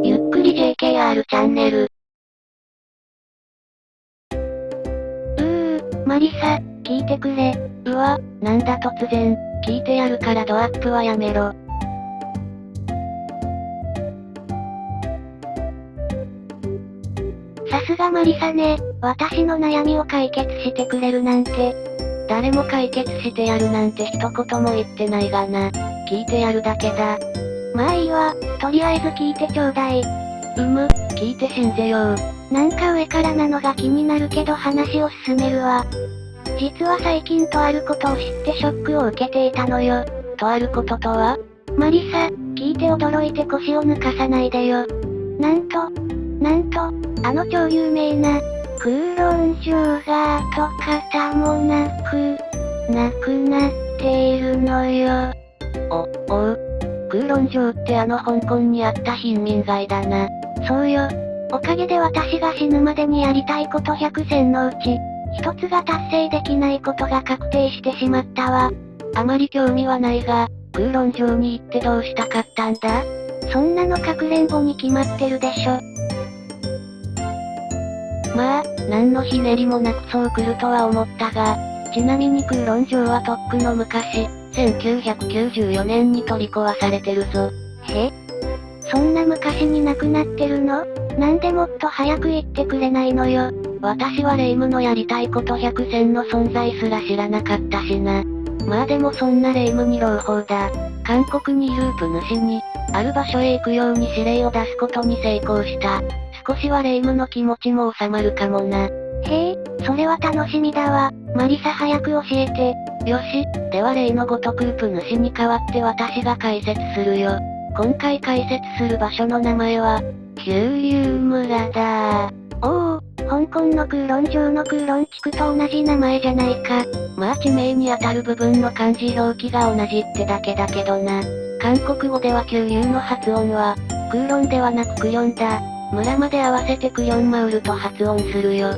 ゆっくり JKR チャンネル。マリサ、聞いてくれ。うわ、なんだ突然。聞いてやるからドアップはやめろ。さすがマリサね、私の悩みを解決してくれるなんて。誰も解決してやるなんて一言も言ってないがな。聞いてやるだけだ。まあいいわ、とりあえず聞いてちょうだい。聞いて信ぜよう。なんか上からなのが気になるけど話を進めるわ。実は最近とあることを知ってショックを受けていたのよ。とあることとは？マリサ、聞いて驚いて腰を抜かさないでよ。なんと、あの超有名な、空論城が跡形もなく、なくなっているのよ。空論城ってあの香港にあった貧民街だな。そうよ。おかげで私が死ぬまでにやりたいこと100選のうち、一つが達成できないことが確定してしまったわ。あまり興味はないが、空論城に行ってどうしたかったんだ？そんなのかくれんぼに決まってるでしょ。まあ、何のひねりもなくそう来るとは思ったが、ちなみに空論城はとっくの昔、1994年に取り壊されてるぞ。そんな昔に亡くなってるの？なんでもっと早く言ってくれないのよ。私は霊夢のやりたいこと100選の存在すら知らなかったしな。まあでもそんな霊夢に朗報だ。韓国にいるウプ主に、ある場所へ行くように指令を出すことに成功した。少しは霊夢の気持ちも収まるかもな。それは楽しみだわ。マリサ早く教えて。よし、では例のごとくウプ主に代わって私が解説するよ。今回解説する場所の名前は、九龍村だ。香港の空論城の空論地区と同じ名前じゃないか。まあ地名にあたる部分の漢字表記が同じってだけだけどな。韓国語では九龍の発音は、空論ではなくクヨンだ。村まで合わせてクヨンマウルと発音するよ。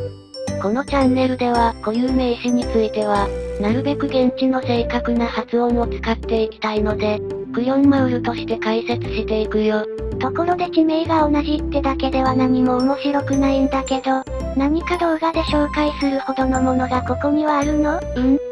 このチャンネルでは固有名詞については、なるべく現地の正確な発音を使っていきたいので、クヨンマウルとして解説していくよ。ところで地名が同じってだけでは何も面白くないんだけど、何か動画で紹介するほどのものがここにはあるの？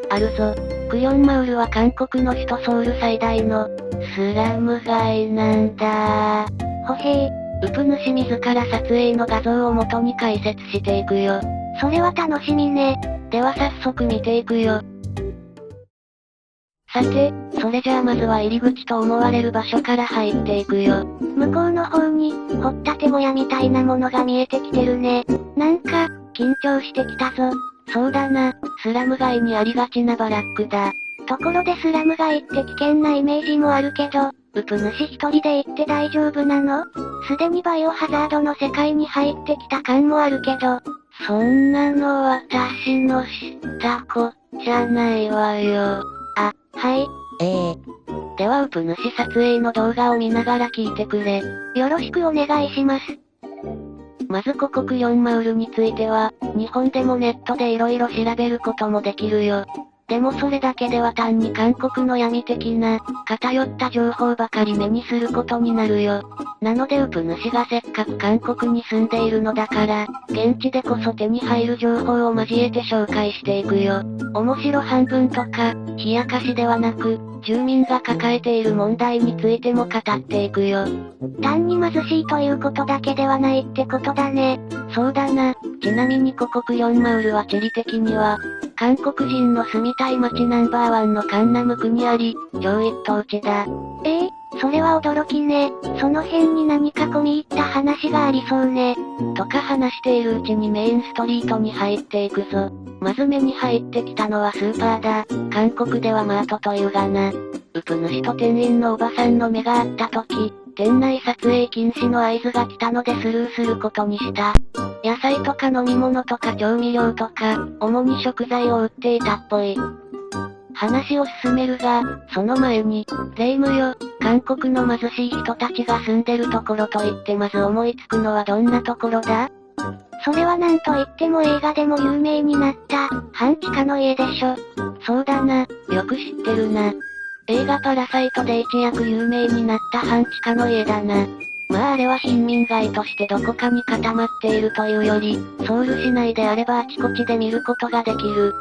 あるぞ。クヨンマウルは韓国の首都ソウル最大の、スラム街なんだ。ウプ主自ら撮影の画像を元に解説していくよ。それは楽しみね。では早速見ていくよ。さて、それじゃあまずは入り口と思われる場所から入っていくよ。向こうの方に、掘ったて小屋みたいなものが見えてきてるね。なんか、緊張してきたぞ。そうだな、スラム街にありがちなバラックだ。ところでスラム街って危険なイメージもあるけど、ウプ主一人で行って大丈夫なの？すでにバイオハザードの世界に入ってきた感もあるけど。そんなの私の知ったこっちゃないわよ。はい。ではウプ主撮影の動画を見ながら聞いてくれ。よろしくお願いします。まずここクヨンマウルについては、日本でもネットで色々調べることもできるよ。でもそれだけでは単に韓国の闇的な、偏った情報ばかり目にすることになるよ。なのでウプ主がせっかく韓国に住んでいるのだから、現地でこそ手に入る情報を交えて紹介していくよ。面白半分とか、冷やかしではなく、住民が抱えている問題についても語っていくよ。単に貧しいということだけではないってことだね。そうだな。ちなみにここクヨンマウルは地理的には、韓国人の住みたい街ナンバーワンのカンナム区にあり、超一等地だ。それは驚きね。その辺に何か込み入った話がありそうね。とか話しているうちにメインストリートに入っていくぞ。まず目に入ってきたのはスーパーだ。韓国ではマートというがな。ウプ主と店員のおばさんの目が合った時、店内撮影禁止の合図が来たのでスルーすることにした。野菜とか飲み物とか調味料とか、主に食材を売っていたっぽい。話を進めるが、その前に、霊夢よ、韓国の貧しい人たちが住んでるところと言ってまず思いつくのはどんなところだ？それはなんと言っても映画でも有名になった、半地下の家でしょ。そうだな、よく知ってるな。映画パラサイトで一躍有名になった半地下の家だな。まああれは貧民街としてどこかに固まっているというより、ソウル市内であればあちこちで見ることができる。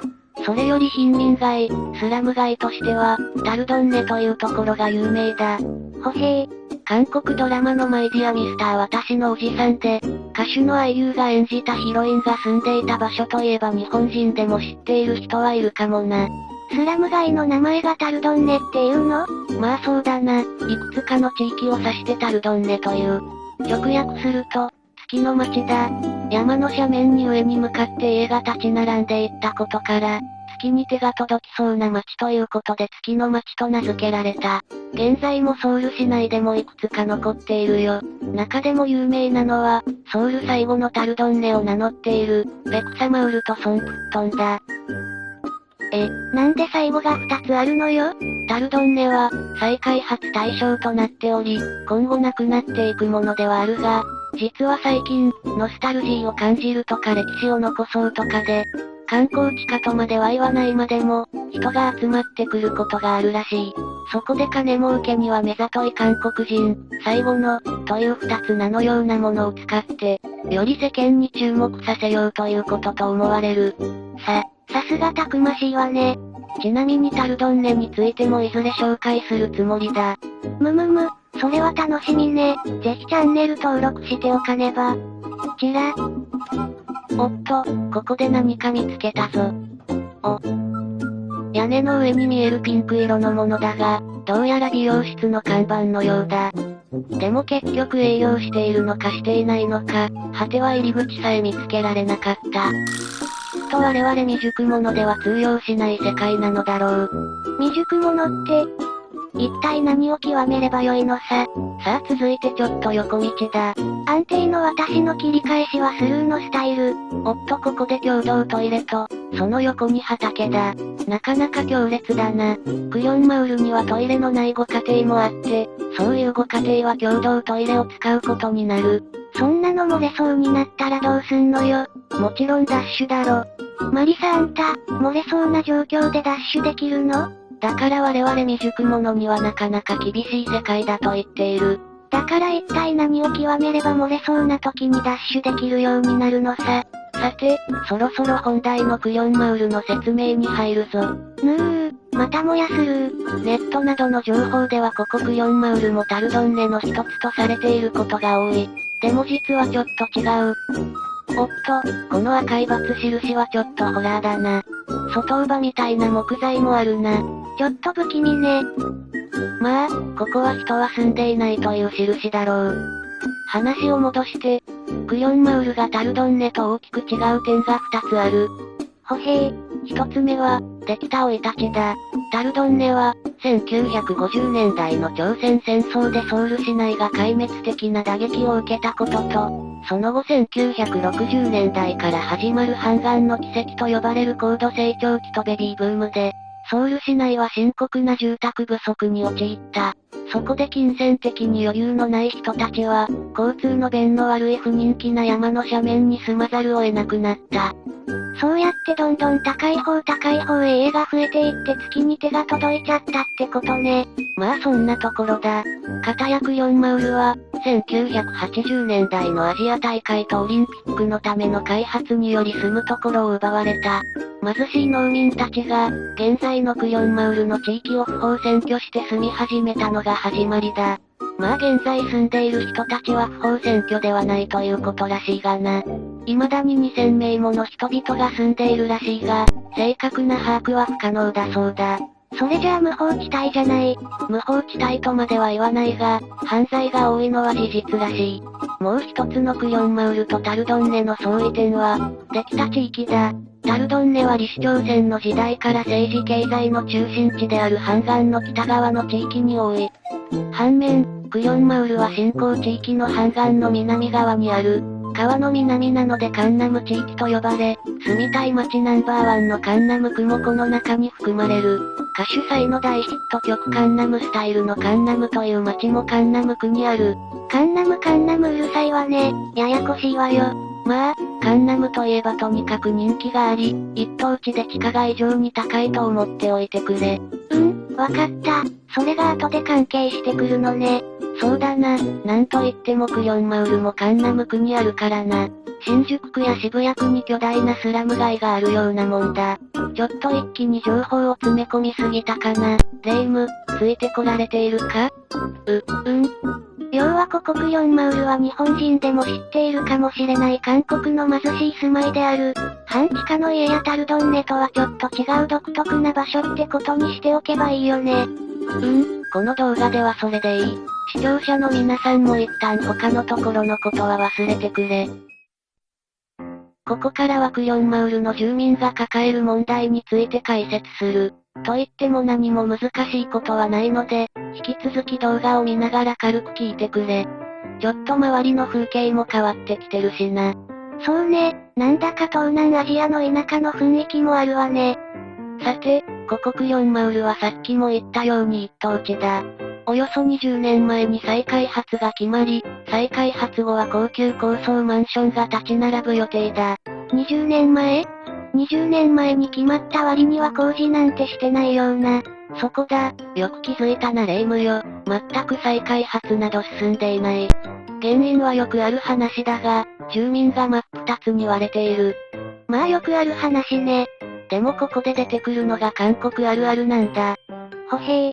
それより貧民街、スラム街としては、タルドンネというところが有名だ。ほへー。韓国ドラマのマイディアミスター私のおじさんで、歌手の IU が演じたヒロインが住んでいた場所といえば日本人でも知っている人はいるかもな。スラム街の名前がタルドンネっていうの？まあそうだな、いくつかの地域を指してタルドンネという。直訳すると、月の町だ。山の斜面に上に向かって家が立ち並んでいったことから、月に手が届きそうな町ということで月の町と名付けられた。現在もソウル市内でもいくつか残っているよ。中でも有名なのは、ソウル最後のタルドンネを名乗っている、ペクサマウルとソンプットンだ。なんで最後が2つあるのよ？タルドンネは、再開発対象となっており、今後なくなっていくものではあるが、実は最近、ノスタルジーを感じるとか歴史を残そうとかで、観光地化とまでは言わないまでも、人が集まってくることがあるらしい。そこで金儲けには目ざとい韓国人、最後の、という二つ名のようなものを使って、より世間に注目させようということと思われる。さすがたくましいわね。ちなみにタルドンネについてもいずれ紹介するつもりだ。それは楽しみね。ぜひチャンネル登録しておかねば。ちら。おっと、ここで何か見つけたぞ。屋根の上に見えるピンク色のものだが、どうやら美容室の看板のようだ。でも結局営業しているのかしていないのか、果ては入り口さえ見つけられなかった。と我々未熟者では通用しない世界なのだろう。未熟者って、一体何を極めればよいのさ。さあ続いてちょっと横道だ。安定の私の切り返しはスルーのスタイル。おっとここで共同トイレと、その横に畑だ。なかなか強烈だな。クヨンマウルにはトイレのないご家庭もあって、そういうご家庭は共同トイレを使うことになる。そんなの漏れそうになったらどうすんのよ。もちろんダッシュだろ。マリサあんた、漏れそうな状況でダッシュできるの？だから我々未熟者にはなかなか厳しい世界だと言っている。だから一体何を極めれば漏れそうな時にダッシュできるようになるのさ。さて、そろそろ本題のクヨンマウルの説明に入るぞ。またもやスルー。ネットなどの情報ではここクヨンマウルもタルドンネの一つとされていることが多い。でも実はちょっと違う。おっと、この赤いバツ印はちょっとホラーだな。外乳みたいな木材もあるな。ちょっと不気味ね。まあ、ここは人は住んでいないという印だろう。話を戻して、クヨンマウルがタルドンネと大きく違う点が2つある。ほへー。1つ目は、できた生い立ちだ。タルドンネは、1950年代の朝鮮戦争でソウル市内が壊滅的な打撃を受けたことと、その後1960年代から始まるハンガンの奇跡と呼ばれる高度成長期とベビーブームで、ソウル市内は深刻な住宅不足に陥った。そこで金銭的に余裕のない人たちは、交通の便の悪い不人気な山の斜面に住まざるを得なくなった。そうやってどんどん高い方へ家が増えていって月に手が届いちゃったってことね。まあそんなところだ。片やクヨンマウルは、1980年代のアジア大会とオリンピックのための開発により住むところを奪われた。貧しい農民たちが、現在のクヨンマウルの地域を不法占拠して住み始めたのが始まりだ。まあ現在住んでいる人たちは不法占拠ではないということらしいがな。未だに2000名もの人々が住んでいるらしいが、正確な把握は不可能だそうだ。それじゃあ無法地帯じゃない。無法地帯とまでは言わないが、犯罪が多いのは事実らしい。もう一つのクヨンマウルとタルドンネの相違点は、できた地域だ。タルドンネは李氏朝鮮の時代から政治経済の中心地であるハンガンの北側の地域に多い。反面、クヨンマウルは新興地域のハンガンの南側にある。川の南なのでカンナム地域と呼ばれ、住みたい街ナンバーワンのカンナム区もこの中に含まれる。歌手祭の大ヒット曲カンナムスタイルのカンナムという街もカンナム区にある。カンナムうるさいわね。ややこしいわよ。まあ、カンナムといえばとにかく人気があり、一等地で地価が異常に高いと思っておいてくれ。わかった。それが後で関係してくるのね。そうだな。なんといってもクリョンマウルもカンナム区にあるからな。新宿区や渋谷区に巨大なスラム街があるようなもんだ。ちょっと一気に情報を詰め込みすぎたかな。レイム、ついてこられているか？要はここクリョンマウルは日本人でも知っているかもしれない韓国の貧しい住まいである。半地下の家やタルドンネとはちょっと違う独特な場所ってことにしておけばいいよね。この動画ではそれでいい。視聴者の皆さんも一旦他のところのことは忘れてくれ。ここからはクリョンマウルの住民が抱える問題について解説する。と言っても何も難しいことはないので、引き続き動画を見ながら軽く聞いてくれ。ちょっと周りの風景も変わってきてるしな。そうね、なんだか東南アジアの田舎の雰囲気もあるわね。さて、ここクリョンマウルはさっきも言ったように一等地だ。およそ20年前に再開発が決まり、再開発後は高級高層マンションが立ち並ぶ予定だ。20年前 ?20 年前に決まった割には工事なんてしてないような。そこだ、よく気づいたなレイムよ。全く再開発など進んでいない。原因はよくある話だが、住民が真っ二つに割れている。まあよくある話ね。でもここで出てくるのが韓国あるあるなんだ。ほへー。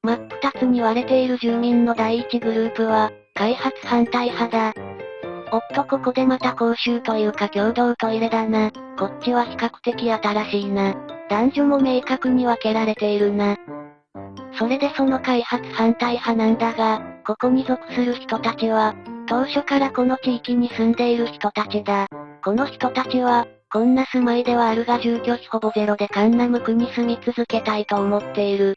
真っ二つに割れている住民の第一グループは、開発反対派だ。おっとここでまた公衆というか共同トイレだな。こっちは比較的新しいな。男女も明確に分けられているな。それでその開発反対派なんだが、ここに属する人たちは、当初からこの地域に住んでいる人たちだ。この人たちは、こんな住まいではあるが住居費ほぼゼロでカンナム区に住み続けたいと思っている。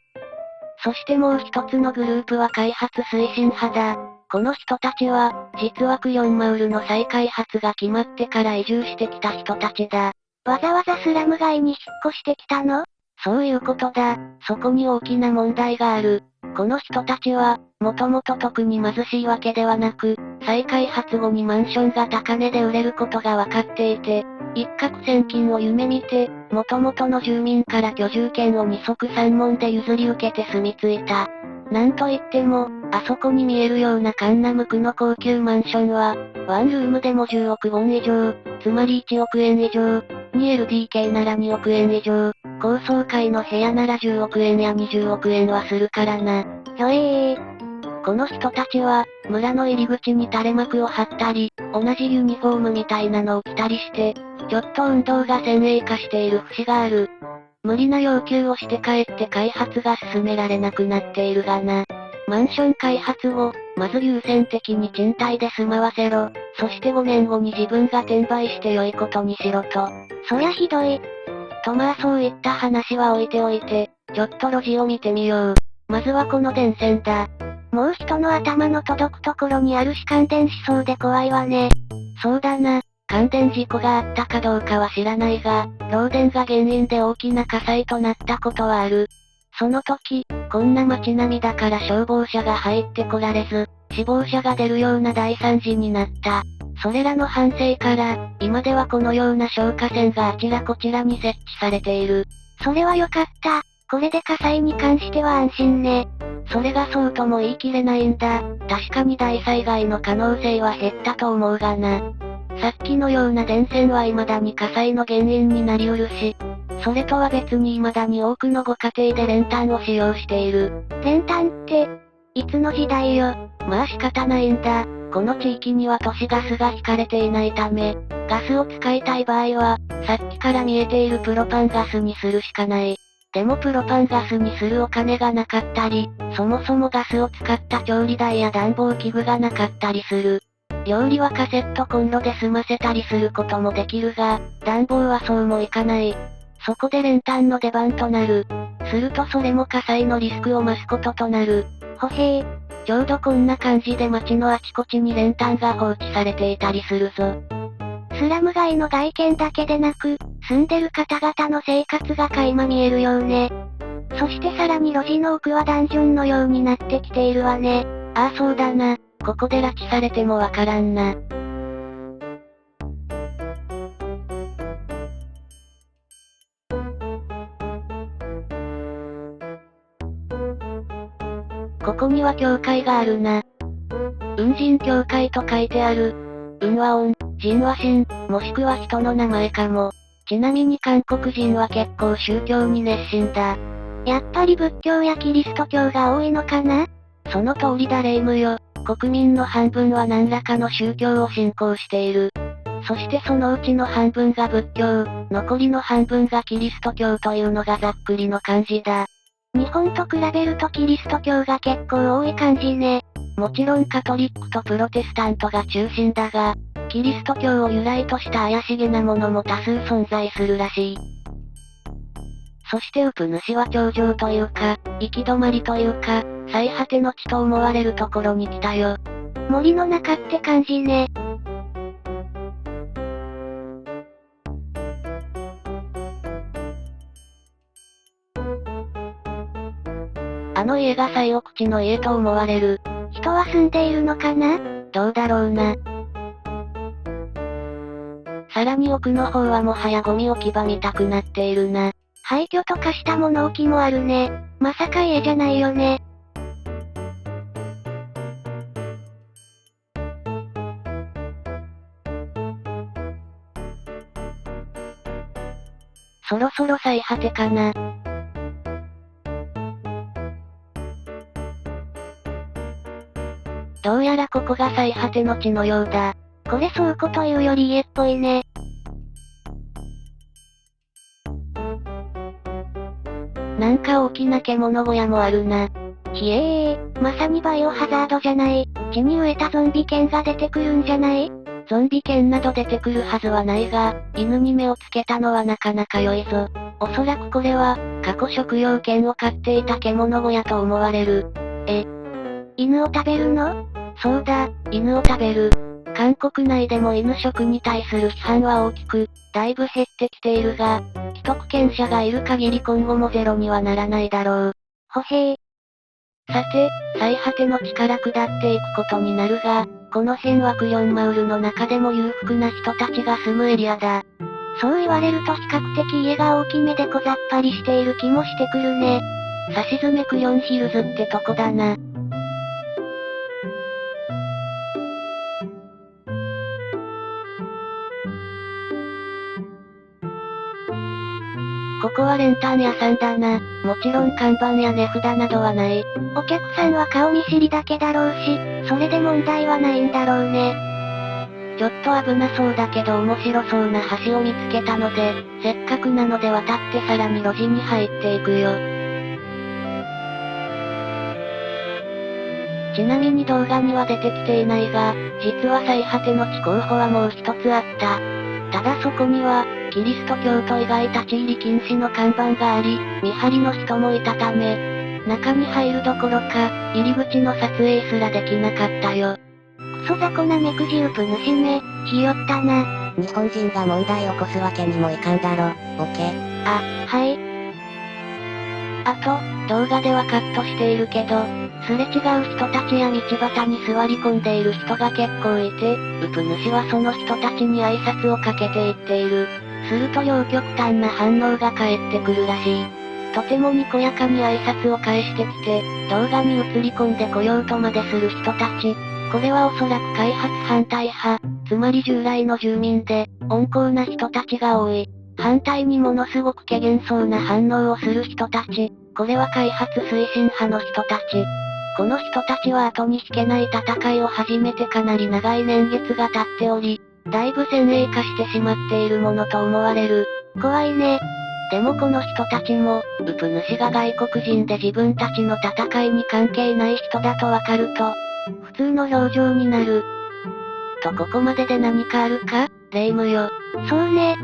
そしてもう一つのグループは開発推進派だ。この人たちは、実はクリョンマウルの再開発が決まってから移住してきた人たちだ。わざわざスラム街に引っ越してきたの？そういうことだ。そこに大きな問題がある。この人たちは、もともと特に貧しいわけではなく、再開発後にマンションが高値で売れることが分かっていて、一攫千金を夢見て、元々の住民から居住権を二足三門で譲り受けて住み着いた。なんといっても、あそこに見えるようなカンナム区の高級マンションは、ワンルームでも10億ウォン以上、つまり1億円以上、2LDK なら2億円以上、高層階の部屋なら10億円や20億円はするからな。ひょえー。この人たちは、村の入り口に垂れ幕を張ったり、同じユニフォームみたいなのを着たりして、ちょっと運動が先鋭化している節がある。無理な要求をしてかえって開発が進められなくなっているがな。マンション開発を、まず優先的に賃貸で住まわせろ。そして5年後に自分が転売して良いことにしろと。そりゃひどい。とまあそういった話は置いておいて、ちょっと路地を見てみよう。まずはこの電線だ。もう人の頭の届くところにあるし感電しそうで怖いわね。そうだな。感電事故があったかどうかは知らないが、漏電が原因で大きな火災となったことはある。その時、こんな街並みだから消防車が入ってこられず、死亡者が出るような大惨事になった。それらの反省から、今ではこのような消火栓があちらこちらに設置されている。それはよかった。これで火災に関しては安心ね。それがそうとも言い切れないんだ。確かに大災害の可能性は減ったと思うがな。さっきのような電線は未だに火災の原因になりうるし、それとは別に未だに多くのご家庭で練炭を使用している。練炭って、いつの時代よ。まあ仕方ないんだ。この地域には都市ガスが引かれていないため、ガスを使いたい場合は、さっきから見えているプロパンガスにするしかない。でもプロパンガスにするお金がなかったり、そもそもガスを使った調理台や暖房器具がなかったりする。料理はカセットコンロで済ませたりすることもできるが、暖房はそうもいかない。そこで練炭の出番となる。するとそれも火災のリスクを増すこととなる。ほへー。ちょうどこんな感じで街のあちこちに練炭が放置されていたりするぞ。スラム街の外見だけでなく、住んでる方々の生活が垣間見えるようね。そしてさらに路地の奥はダンジョンのようになってきているわね。ああそうだな。ここで拉致されてもわからんな。ここには教会があるな。運神教会と書いてある。運は恩、神は神、もしくは人の名前かも。ちなみに韓国人は結構宗教に熱心だ。やっぱり仏教やキリスト教が多いのかな？その通りだレイムよ。国民の半分は何らかの宗教を信仰している。そしてそのうちの半分が仏教、残りの半分がキリスト教というのがざっくりの感じだ。日本と比べるとキリスト教が結構多い感じね。もちろんカトリックとプロテスタントが中心だが、キリスト教を由来とした怪しげなものも多数存在するらしい。そしてウプ主は頂上というか、行き止まりというか、最果ての地と思われるところに来たよ。森の中って感じね。あの家が最奥地の家と思われる。人は住んでいるのかな？どうだろうな。さらに奥の方はもはやゴミ置き場みたくなっているな。廃墟とかした物置もあるね。まさか家じゃないよね。そろそろ最果てかな。どうやらここが最果ての地のようだ。これ倉庫というより家っぽいね。なんか大きな獣小屋もあるな。ひえー、まさにバイオハザードじゃない。地に植えたゾンビ犬が出てくるんじゃない？ゾンビ犬など出てくるはずはないが、犬に目をつけたのはなかなか良いぞ。おそらくこれは、過去食用犬を飼っていた獣小屋と思われる。犬を食べるの？そうだ、犬を食べる。韓国内でも犬食に対する批判は大きく、だいぶ減ってきているが、既得権者がいる限り今後もゼロにはならないだろう。ほへー。さて、最果ての地から下っていくことになるが、この辺はクリョンマウルの中でも裕福な人たちが住むエリアだ。そう言われると比較的家が大きめで小ざっぱりしている気もしてくるね。さしずめクリョンヒルズってとこだな。ここは練炭屋さんだな。もちろん看板や値札などはない。お客さんは顔見知りだけだろうし、それで問題はないんだろうね。ちょっと危なそうだけど面白そうな橋を見つけたので、せっかくなので渡ってさらに路地に入っていくよ。ちなみに動画には出てきていないが、実は最果ての地候補はもう一つあった。ただそこには、キリスト教徒以外立ち入り禁止の看板があり、見張りの人もいたため、中に入るどころか、入り口の撮影すらできなかったよ。クソ雑魚な目くじウプ主め、ひよったな。日本人が問題を起こすわけにもいかんだろ、ボケ。あ、はい。あと、動画ではカットしているけど、すれ違う人たちや道端に座り込んでいる人が結構いて、ウプ主はその人たちに挨拶をかけていっている。すると両極端な反応が返ってくるらしい。とてもにこやかに挨拶を返してきて、動画に映り込んでこようとまでする人たち。これはおそらく開発反対派、つまり従来の住民で、温厚な人たちが多い。反対にものすごく怪げそうな反応をする人たち。これは開発推進派の人たち。この人たちは後に引けない戦いを始めてかなり長い年月が経っており、だいぶ先鋭化してしまっているものと思われる。怖いね。でもこの人たちも、ウプ主が外国人で自分たちの戦いに関係ない人だとわかると、普通の表情になる。とここまでで何かあるか？レイムよ。そうね。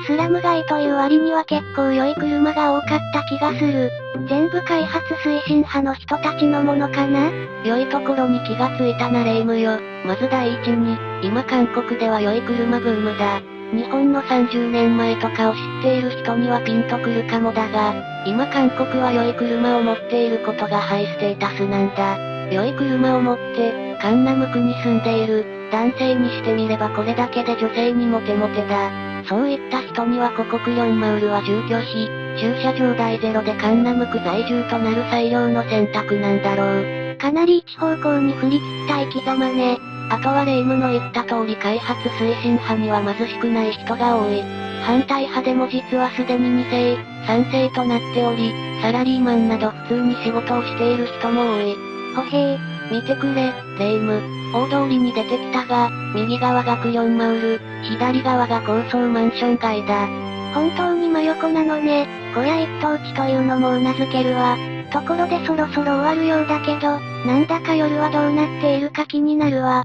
スラム街という割には結構良い車が多かった気がする。全部開発推進派の人たちのものかな？良いところに気がついたなレイムよ。まず第一に、今韓国では良い車ブームだ。日本の30年前とかを知っている人にはピンとくるかもだが、今韓国は良い車を持っていることがハイステータスなんだ。良い車を持って、カンナム区に住んでいる、男性にしてみればこれだけで女性にモテモテだ。そういった人にはここクリョンマウルは住居費、駐車場代ゼロでカンナム区在住となる最良の選択なんだろう。かなり一方向に振り切った生き様ね。あとはレイムの言った通り開発推進派には貧しくない人が多い。反対派でも実はすでに2世、3世となっており、サラリーマンなど普通に仕事をしている人も多い。ほへー。見てくれ、レイム。大通りに出てきたが、右側がクリョンマウル、左側が高層マンション街だ。本当に真横なのね。小屋一等地というのも頷けるわ。ところでそろそろ終わるようだけど、なんだか夜はどうなっているか気になるわ。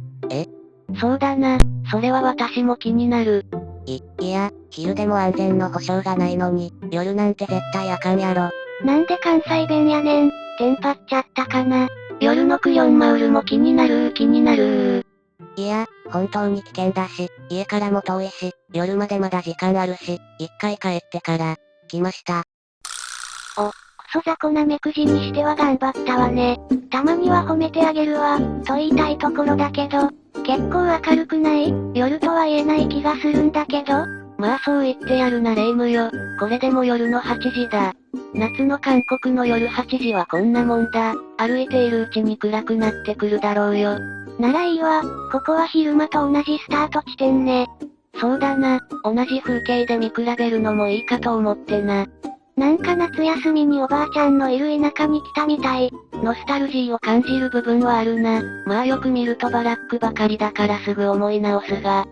そうだな、それは私も気になる。いや、昼でも安全の保証がないのに、夜なんて絶対あかんやろ。なんで関西弁やねん。テンパっちゃったかな。夜のクリョンマウルも気になるいや、本当に危険だし、家からも遠いし、夜までまだ時間あるし、一回帰ってから、来ました。クソ雑魚な目くじにしては頑張ったわね。たまには褒めてあげるわ、と言いたいところだけど、結構明るくない？夜とは言えない気がするんだけど。まあそう言ってやるなレイムよ。これでも夜の8時だ。夏の韓国の夜8時はこんなもんだ。歩いているうちに暗くなってくるだろうよ。ならいいわ、ここは昼間と同じスタート地点ね。そうだな、同じ風景で見比べるのもいいかと思ってな。なんか夏休みにおばあちゃんのいる田舎に来たみたい。ノスタルジーを感じる部分はあるな。まあよく見るとバラックばかりだからすぐ思い直すが。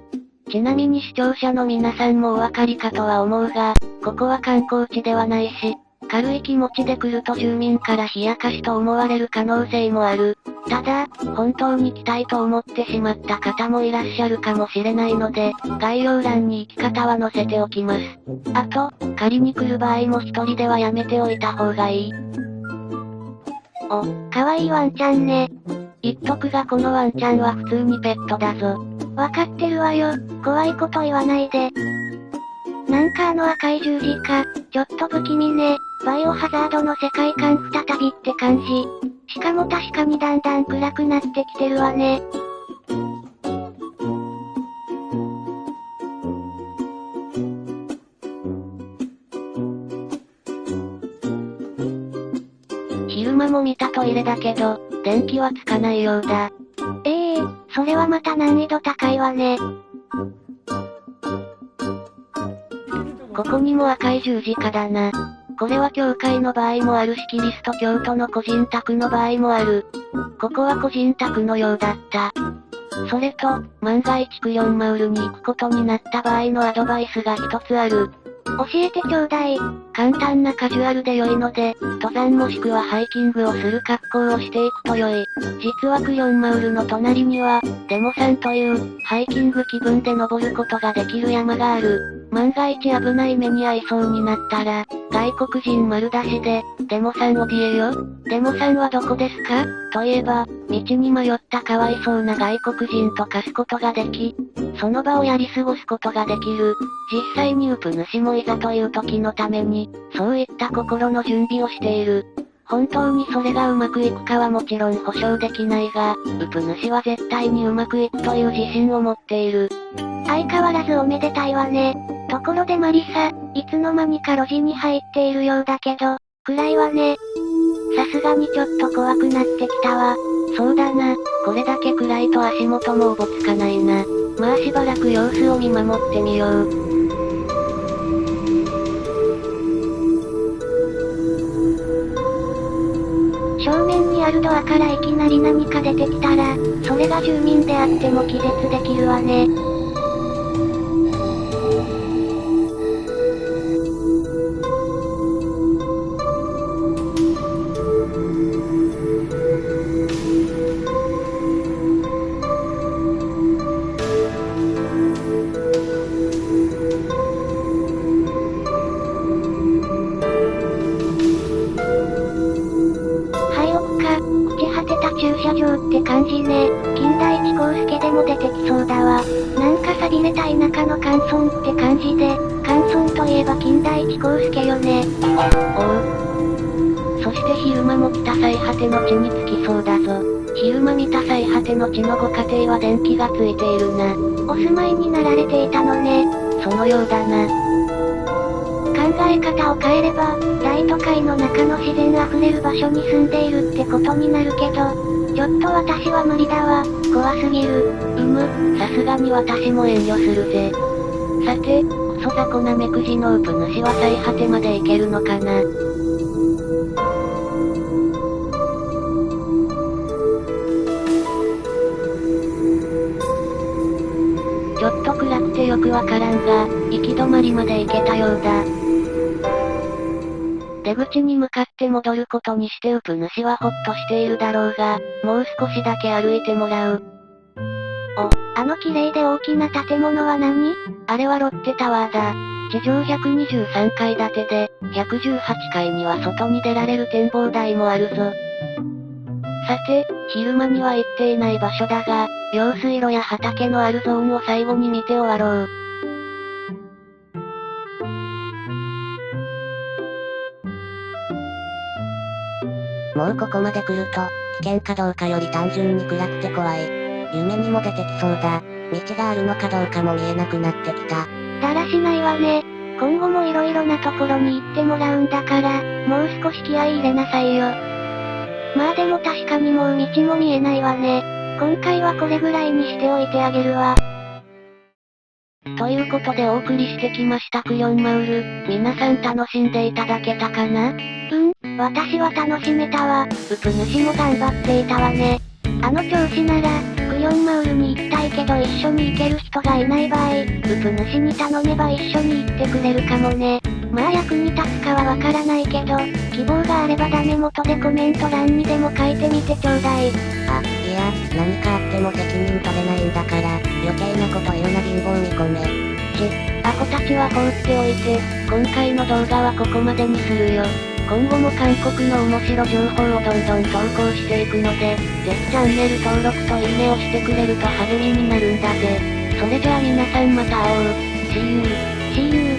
ちなみに視聴者の皆さんもお分かりかとは思うが、ここは観光地ではないし、軽い気持ちで来ると住民から冷やかしと思われる可能性もある。ただ、本当に来たいと思ってしまった方もいらっしゃるかもしれないので、概要欄に行き方は載せておきます。あと、仮に来る場合も一人ではやめておいた方がいい。かわいいワンちゃんね。言っとくがこのワンちゃんは普通にペットだぞ。わかってるわよ、怖いこと言わないで。なんか赤い十字架、ちょっと不気味ね。バイオハザードの世界観再びって感じ。しかも確かにだんだん暗くなってきてるわね。昼間も見たトイレだけど、電気はつかないようだ。それはまた難易度高いわね。ここにも赤い十字架だな。これは教会の場合もあるしキリスト教徒の個人宅の場合もある。ここは個人宅のようだった。それと、万が一クリョンマウルに行くことになった場合のアドバイスが一つある。教えてちょうだい。簡単なカジュアルで良いので、登山もしくはハイキングをする格好をしていくと良い。実はクリョンマウルの隣には、デモ山という、ハイキング気分で登ることができる山がある。万が一危ない目に遭いそうになったら、外国人丸出しで、デモ山をディエよ。デモ山はどこですかといえば、道に迷ったかわいそうな外国人と化すことができ、その場をやり過ごすことができる。実際にウプ主もいざという時のために、そういった心の準備をしている。本当にそれがうまくいくかはもちろん保証できないが、ウプ主は絶対にうまくいくという自信を持っている。相変わらずおめでたいわね。ところでマリサ、いつの間にか路地に入っているようだけど、暗いわね。さすがにちょっと怖くなってきたわ。そうだな、これだけ暗いと足元もおぼつかないな。まあしばらく様子を見守ってみよう。正面にあるドアからいきなり何か出てきたら、それが住民であっても気絶できるわね。駐車場って感じね。金田一耕助でも出てきそうだわ。なんか寂れた田舎の寒村って感じで、寒村といえば金田一耕助よね。そして昼間も来た最果ての地に着きそうだぞ。昼間見た最果ての地のご家庭は電気がついているな。お住まいになられていたのね。そのようだな。考え方を変えれば、大都会の中の自然あふれる場所に住んでいるってことになるけど、っと私は無理だわ。怖すぎる。さすがに私も遠慮するぜ。さて、クソ雑魚な目くじのウプ主は最果てまでいけるのかな。ちょっと暗くてよくわからんが、行き止まりまで行けたようだ。出口に向かって戻ることにしてウプ主はほっとしているだろうが、もう少しだけ歩いてもらう。あの綺麗で大きな建物は何？あれはロッテタワーだ。地上123階建てで、118階には外に出られる展望台もあるぞ。さて、昼間には行っていない場所だが、用水路や畑のあるゾーンを最後に見て終わろう。もうここまで来ると、危険かどうかより単純に暗くて怖い。夢にも出てきそうだ。道があるのかどうかも見えなくなってきた。だらしないわね。今後も色々なところに行ってもらうんだから、もう少し気合い入れなさいよ。まあでも確かにもう道も見えないわね。今回はこれぐらいにしておいてあげるわ。ということでお送りしてきましたクヨンマウル。皆さん楽しんでいただけたかな？私は楽しめたわ。ウプ主も頑張っていたわね。あの調子なら、クヨンマウルに行きたいけど一緒に行ける人がいない場合、ウプ主に頼めば一緒に行ってくれるかもね。まあ役に立つかはわからないけど、希望があればダメ元でコメント欄にでも書いてみてちょうだい。あ、いや、何かあっても責任取れないんだから、余計なこと言うな貧乏見込め。アホたちは放っておいて、今回の動画はここまでにするよ。今後も韓国の面白情報をどんどん投稿していくので、ぜひチャンネル登録といいねをしてくれると励みになるんだぜ。それじゃあ皆さんまた会おう。See you.